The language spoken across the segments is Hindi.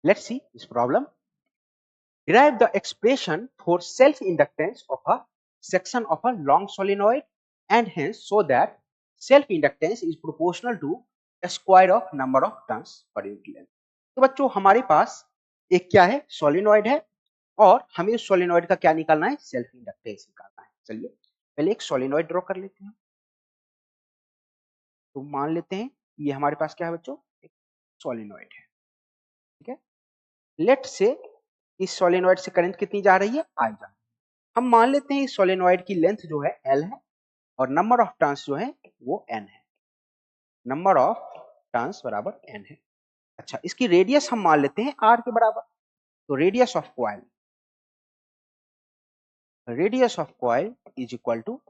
Let's see this problem. Derive the expression for self-inductance of a section of a long solenoid and hence so that self-inductance is proportional to a square of number of turns per unit length. तो बच्चों हमारे पास एक क्या है, सोलिनॉइड है और हमें उस सोलिनॉइड का क्या निकालना है, सेल्फ इंडक्टेंस निकालना है। चलिए पहले एक सोलिनॉइड ड्रॉ कर लेते हैं। तो मान लेते हैं ये हमारे पास क्या है बच्चों, एक सोलिनॉइड है, ठीक है। लेट से इस सोलिनॉइड से करंट कितनी जा रही है, आई जा रही है। हम मान लेते हैं इस सोलिनॉइड की लेंथ जो है L है और नंबर ऑफ टर्न्स जो है वो N है। नंबर ऑफ टर्न्स बराबर N है। अच्छा, इसकी रेडियस हम मान लेते हैं R के बराबर। तो radius of coil is equal to,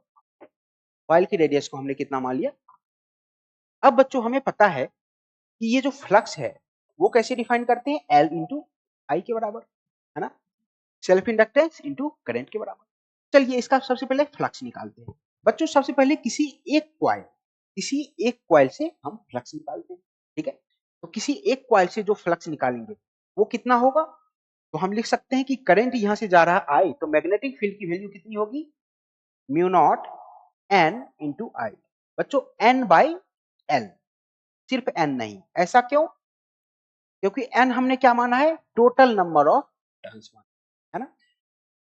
coil की रेडियस को हमने कितना मान लिया। अब बच्चों हमें पता है कि ये जो फ्लक्स है वो कैसे डिफाइन करते हैं, L इंटू आई के बराबर, है ना, सेल्फ इंडक्टेंस इंटू करंट के बराबर। चलिए इसका सबसे पहले फ्लक्स निकालते हैं। बच्चों सबसे पहले किसी एक कॉइल से हम फ्लक्स निकालते हैं, ठीक है। तो किसी एक कॉइल से जो फ्लक्स निकालेंगे वो कितना होगा, तो हम लिख सकते हैं कि करंट यहां से जा रहा है आई, तो मैग्नेटिक फील्ड की वैल्यू कितनी होगी, म्यू नॉट एन इंटू आई। बच्चों एन बाई एल, सिर्फ एन नहीं, ऐसा क्यों, क्योंकि एन हमने क्या माना है, टोटल नंबर ऑफ टर्न्स माना है ना।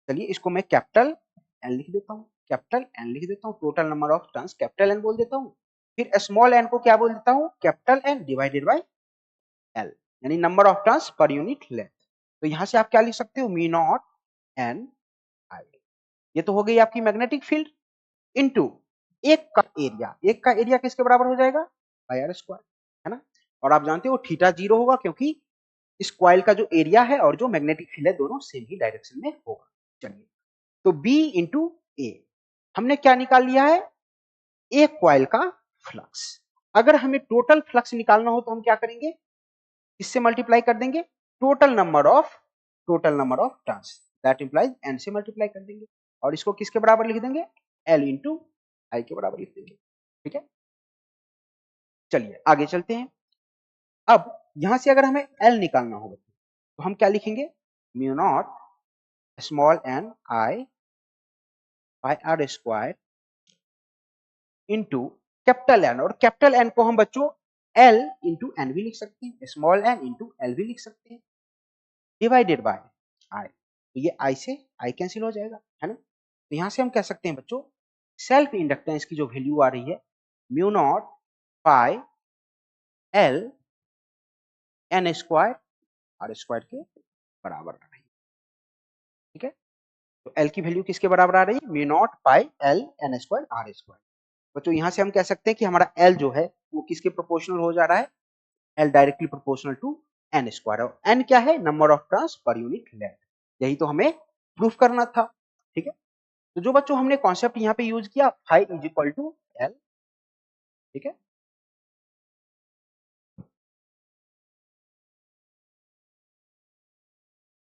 चलिए इसको मैं कैपिटल एन लिख देता हूँ, total number of turns capital N बोल देता हूँ। फिर स्मॉल एन को क्या बोल देता हूँ, capital N divided by L, यानी number of turns per unit length. तो यहां से आप क्या लिख सकते हो, मी नॉट एन आई। ये तो हो गई आपकी मैग्नेटिक फील्ड इनटू एक का एरिया किसके बराबर हो जाएगा, पाई आर स्क्वायर, है ना। और आप जानते हो थीटा 0 होगा क्योंकि इस कॉइल का जो एरिया है और जो मैग्नेटिक फील्ड है दोनों सेम ही डायरेक्शन में होगा। चलिए तो B इंटू ए, हमने क्या निकाल लिया है, एक कॉइल का फ्लक्स। अगर हमें टोटल फ्लक्स निकालना हो तो हम क्या करेंगे, इससे मल्टीप्लाई कर देंगे total number of turns, that implies n से मल्टीप्लाई कर देंगे और इसको किसके बराबर लिख देंगे, L इंटू आई के बराबर लिख देंगे, ठीक है। चलिए आगे चलते हैं। अब यहां से अगर हमें L निकालना होगा तो हम क्या लिखेंगे, mu naught small n I by R square into capital N, और कैपिटल एन को हम बच्चों एल इंटू एन भी लिख सकते हैं, स्मॉल एन इंटू एल भी लिख सकते हैं, डिवाइडेड बाय आई। तो ये आई से आई कैंसिल हो जाएगा, है ना। तो यहां से हम कह सकते हैं बच्चों सेल्फ इंडक्टेंस की जो वैल्यू आ रही है mu naught pi L N square R square के बराबर आ रही है, ठीक है। तो एल की वैल्यू किसके बराबर आ रही है, mu naught pi L N square R square. बच्चों यहां से हम कह सकते हैं कि हमारा एल जो है वो किसके प्रोपोर्शनल हो जा रहा है, L directly proportional to N square, और एन क्या है, number of turns per unit length. यही तो हमें प्रूफ करना था, ठीक है। तो जो बच्चों हमने कॉन्सेप्ट यहाँ पे यूज किया phi is equal to L, ठीक है।